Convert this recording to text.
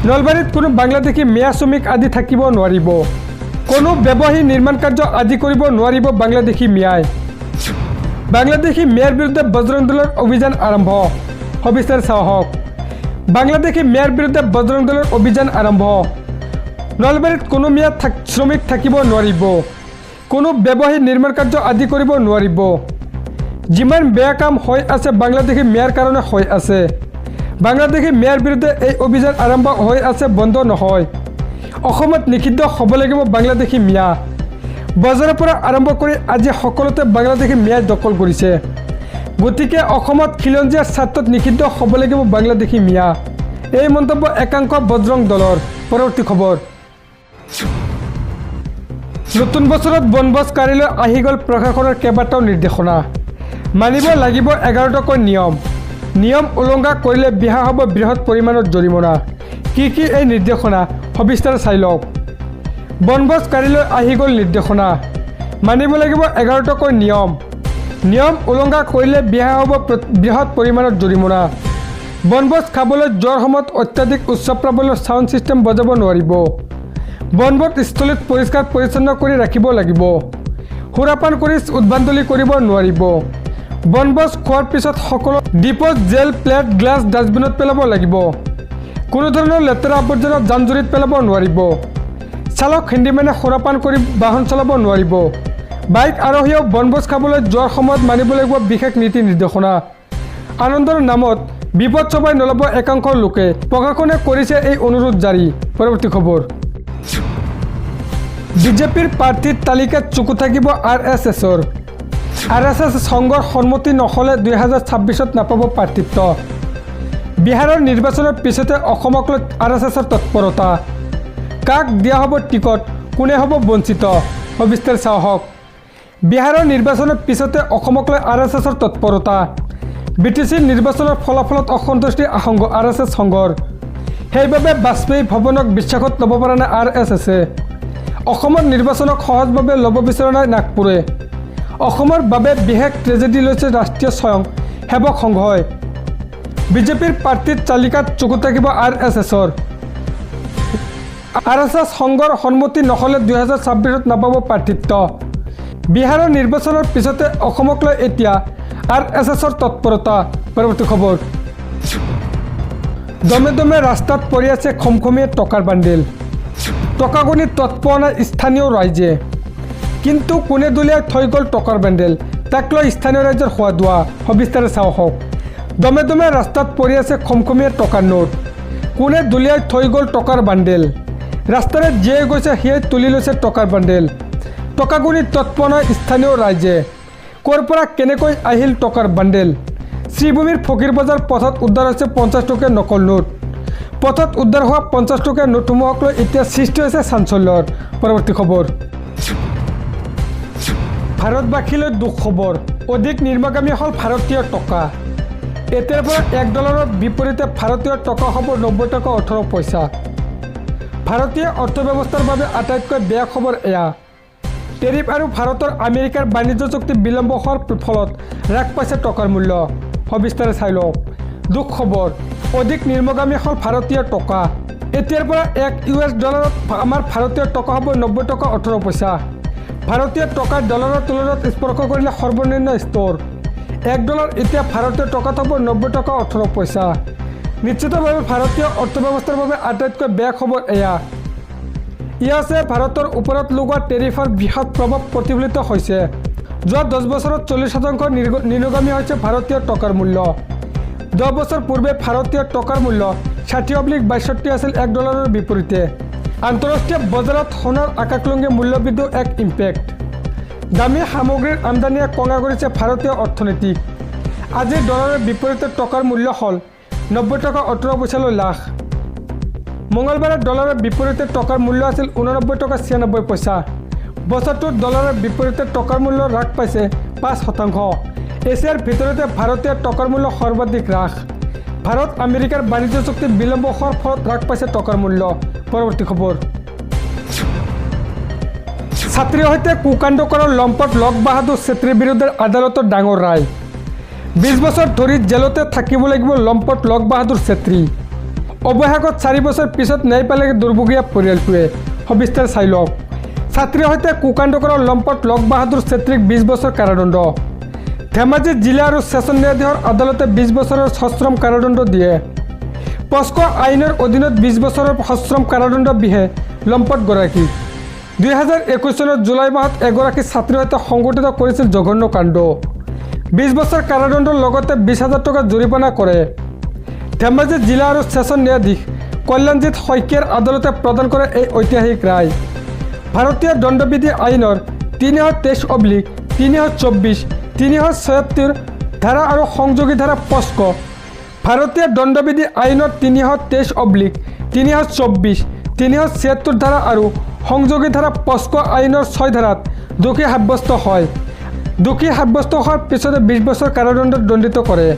নলবাৰীত কোনো বাংলাদেশী মিয়া শ্ৰমিক আদি থাকিব নোৱাৰিব। কোনো ব্যৱসায়ী নিৰ্মাণ কাৰ্য আদি কৰিব নোৱাৰিব বাংলাদেশী মিয়াই। বাংলাদেশী মিয়াৰ বিৰুদ্ধে বজৰং দলৰ অভিযান আৰম্ভ। সবিস্তাৰ চাওক। বাংলাদেশী মিয়াৰ বিৰুদ্ধে বজৰং দলৰ অভিযান আৰম্ভ। নলবাৰীত কোনো মিয়া শ্ৰমিক থাকিব নোৱাৰিব। কোনো ব্যৱসায়ী নিৰ্মাণ কাৰ্য আদি কৰিব নোৱাৰিব। যিমান বেয়া কাম হৈ আছে বাংলাদেশী মিয়াৰ কাৰণে হৈ আছে। বাংলাদেশী মিয়াৰ বিৰুদ্ধে এই অভিযান আৰম্ভ হৈ আছে, বন্ধ নহয়। অসমত নিষিদ্ধ হ'ব লাগিব বাংলাদেশী মিয়া। বজাৰৰ পৰা আৰম্ভ কৰি আজি সকলোতে বাংলাদেশী মিয়াই দখল কৰিছে। গতিকে অসমত খিলঞ্জীয়া স্বাৰ্থত নিষিদ্ধ হ'ব লাগিব বাংলাদেশী মিয়া। এই মন্তব্য একাংশ বজৰং দলৰ। পৰৱৰ্তী খবৰ। নতুন বছৰত বনভোজকাৰীলৈ আহি গ'ল প্ৰশাসনৰ কেইবাটাও নিৰ্দেশনা। মানিব লাগিব 11 টকাৰ নিয়ম। নিয়ম উলংঘা কৰিলে বিহা হ'ব বৃহৎ পৰিমাণৰ জৰিমনা। কি কি এই নিৰ্দেশনা সবিস্তাৰে চাই লওক। বনভোজকাৰীলৈ আহি গ'ল নিৰ্দেশনা। মানিব লাগিব 11 টকাৰ নিয়ম। নিয়ম উলংঘা কৰিলে বিহা হ'ব বৃহৎ পৰিমাণৰ জৰিমনা। বনভোজ খাবলৈ যোৱাৰ সময়ত অত্যাধিক উচ্চ প্ৰাবল্যৰ ছাউণ্ড ছিষ্টেম বজাব নোৱাৰিব। বনভোজস্থলীত পৰিষ্কাৰ পৰিচ্ছন্ন কৰি ৰাখিব লাগিব। সুৰাপান কৰি উদ্ভণ্ডালি কৰিব নোৱাৰিব। বনভোজ খোৱাৰ পিছত সকলো ডিপ'জ, জেল, প্লেট, গ্লাছ ডাষ্টবিনত পেলাব লাগিব। কোনো ধৰণৰ লেতেৰা আৱৰ্জনা জান-জুৰিত পেলাব নোৱাৰিব। চালক হিন্দীমানে সুৰাপান কৰি বাহন চলাব নোৱাৰিব। বাইক আৰোহীয়েও বনভোজ খাবলৈ যোৱাৰ সময়ত মানিব লাগিব বিশেষ নীতি নিৰ্দেশনা। আনন্দৰ নামত বিপদ চপাই নল'ব একাংশ লোকে। প্ৰশাসনে কৰিছে এই অনুৰোধ জাৰি। পৰৱৰ্তী খবৰ। বিজেপিৰ প্ৰাৰ্থীৰ তালিকাত চকু থাকিব RSSৰ। RSS সংঘৰ সন্মতি নহ'লে 2026ত নাপাব প্ৰাৰ্থিত্ব। বিহাৰৰ নিৰ্বাচনৰ পিছতে অসমক লৈ RSSৰ তৎপৰতা। কাক দিয়া হ'ব টিকট, কোনে হ'ব বঞ্চিত? সবিস্তাৰ চাওক। বিহাৰৰ নিৰ্বাচনৰ পিছতে অসমক লৈ RSSৰ তৎপৰতা। BTCৰ নিৰ্বাচনৰ ফলাফলত অসন্তুষ্টি RSS সংঘৰ। সেইবাবে বাজপেয়ী ভৱনক বিশ্বাসত ল'ব পৰা নাই RSSে। অসমৰ নিৰ্বাচনক সহজভাৱে ল'ব বিচৰা নাই নাগপুৰে। অসমৰ বাবে বিশেষ ট্ৰেজেডি লৈছে ৰাষ্ট্ৰীয় স্বয়ং সেৱক সংঘই। বিজেপিৰ প্ৰাৰ্থীৰ তালিকাত চকু থাকিব RSSৰ। RSS সংঘৰ সন্মতি নহ'লে 2026ত নাপাব প্ৰাৰ্থিত্ব। বিহাৰৰ নিৰ্বাচনৰ পিছতে অসমক লৈ এতিয়া RSSৰ তৎপৰতা। পৰৱৰ্তী খবৰ। দমে দমে ৰাস্তাত পৰি আছে খমখমীয়া টকাৰ বান্ডিল। টকা গণি তৎপোৱা নাই স্থানীয় ৰাইজে। কিন্তু কোনে দলিয়াই থৈ গ'ল টকাৰ বান্ডিল, তাক লৈ স্থানীয় ৰাইজৰ সোৱাদোৱা। সবিস্তাৰে চাওক। দমে দমে ৰাস্তাত পৰি আছে খমখমীয়া টকাৰ নোট। কোনে দলিয়াই থৈ গ'ল টকাৰ বান্ডিল। ৰাস্তাৰে যিয়ে গৈছে সিয়ে তুলি লৈছে টকাৰ বান্ডিল। টকা গণি তৎপোৱা নাই স্থানীয় ৰাইজে। ক'ৰ পৰা কেনেকৈ আহিল টকাৰ বান্ডিল? শ্ৰীভূমিৰ ফকীৰ বজাৰ পথত উদ্ধাৰ হৈছে 50 টকীয়া নকল নোট। পথত উদ্ধাৰ হোৱা 50 টকীয়া নোটসমূহক লৈ এতিয়া সৃষ্টি হৈছে চাঞ্চল্যৰ। পৰৱৰ্তী খবৰ। ভাৰতবাসীলৈ দুখ খবৰ। অধিক নিম্নগামী হ'ল ভাৰতীয় টকা। এতিয়াৰ পৰা $1 বিপৰীতে ভাৰতীয় টকা হ'ব 90 টকা 18 পইচা। ভাৰতীয় অৰ্থব্যৱস্থাৰ বাবে আটাইতকৈ বেয়া খবৰ এয়া। টেৰিফ আৰু ভাৰতৰ আমেৰিকাৰ বাণিজ্য চুক্তি বিলম্ব হোৱাৰ ফলত হ্ৰাস পাইছে টকাৰ মূল্য। সবিস্তাৰে চাই লওক। দুখ খবৰ। অধিক নিম্নগামী হ'ল ভাৰতীয় টকা। এতিয়াৰ পৰা $1 আমাৰ ভাৰতীয় টকা হ'ব 90 টকা 18 পইচা। ভাৰতীয় টকাৰ ডলাৰৰ তুলনাত স্পৰ্শ কৰিলে সৰ্বনিম্ন স্তৰ। $1 এতিয়া ভাৰতীয় টকাত হ'ব 90 টকা 18 পইচা। নিশ্চিতভাৱে ভাৰতীয় অৰ্থব্যৱস্থাৰ বাবে আটাইতকৈ বেয়া খবৰ এয়া। ইয়াছে ভাৰতৰ ওপৰত লগোৱা টেৰিফৰ বৃহৎ প্ৰভাৱ প্ৰতিফলিত হৈছে। যোৱা 10 বছৰত 40% নিম্নগামী হৈছে ভাৰতীয় টকাৰ মূল্য। 10 বছৰ পূৰ্বে ভাৰতীয় টকাৰ মূল্য 60/62 আছিল $1 বিপৰীতে। আন্তঃৰাষ্ট্ৰীয় বজাৰত সোণৰ আকাশলংঘী মূল্যবৃদ্ধিও এক ইম্পেক্ট। দামী সামগ্ৰীৰ আমদানিয়ে কঙা কৰিছে ভাৰতীয় অৰ্থনীতিক। আজি ডলাৰৰ বিপৰীতে টকাৰ মূল্য হ'ল 90 টকা 18 পইচালৈ লাখ। মঙলবাৰে ডলাৰৰ বিপৰীতে টকাৰ মূল্য আছিল 89 টকা 96 পইচা। বছৰটোত ডলাৰৰ বিপৰীতে টকাৰ মূল্য হ্ৰাস পাইছে 5%। এছিয়াৰ ভিতৰতে ভাৰতীয় টকাৰ মূল্য সৰ্বাধিক হ্ৰাস। ভাৰত আমেৰিকাৰ বাণিজ্য চুক্তি বিলম্ব হোৱাৰ ফলত হ্ৰাস পাইছে টকাৰ মূল্য। পৰৱৰ্তী খবৰ। ছাত্ৰীৰ সৈতে কুকাণ্ড কৰা লম্পট লগ বাহাদুৰ ছেত্ৰীৰ বিৰুদ্ধে আদালতৰ ডাঙৰ ৰায়। 20 বছৰ ধৰি জেলতে থাকিব লাগিব লম্পট লগ বাহাদুৰ ছেত্ৰী। অৱশেষত 4 বছৰ পিছত ন্যায় পালেগৈ দুৰ্ভোগীয়া পৰিয়ালটোৱে। সবিস্তাৰ চাই লওক। ছাত্ৰীৰ সৈতে কুকাণ্ড কৰা লম্পট লক বাহাদুৰ চেত্ৰীক 20 বছৰ কাৰাদণ্ড। ধেমাজি জিলা আৰু ছেছন ন্যায়াধীশৰ আদালতে 20 বছৰৰ সশ্ৰম কাৰাদণ্ড দিয়ে। পস্কো আইনৰ অধীনত 20 বছৰৰ সশ্ৰম কাৰাদণ্ড বিহে লম্পটগৰাকী। 2021 চনৰ জুলাই মাহত এগৰাকী ছাত্ৰীৰ সৈতে সংঘটিত কৰিছিল জঘন্য কাণ্ড। 20 বছৰ কাৰাদণ্ডৰ লগতে 20,000 টকা জৰিমনা কৰে। ধেমাজি জিলা আৰু ছেছন ন্যায়াধীশ কল্যাণজিৎ শইকীয়াৰ আদালতে প্ৰদান কৰে এই ঐতিহাসিক ৰায়। ভাৰতীয় দণ্ডবিধি আইনৰ 323/324, 376 ধাৰা আৰু সংযোগী ধাৰা পস্কো, ভাৰতীয় দণ্ডবিধি আইনৰ 323/324, 376 ধাৰা আৰু সংযোগী ধাৰা পস্কো আইনৰ 6 ধাৰাত দোষী সাব্যস্ত হয়। দোষী সাব্যস্ত হোৱাৰ পিছতে 20 বছৰ কাৰাদণ্ডত দণ্ডিত কৰে।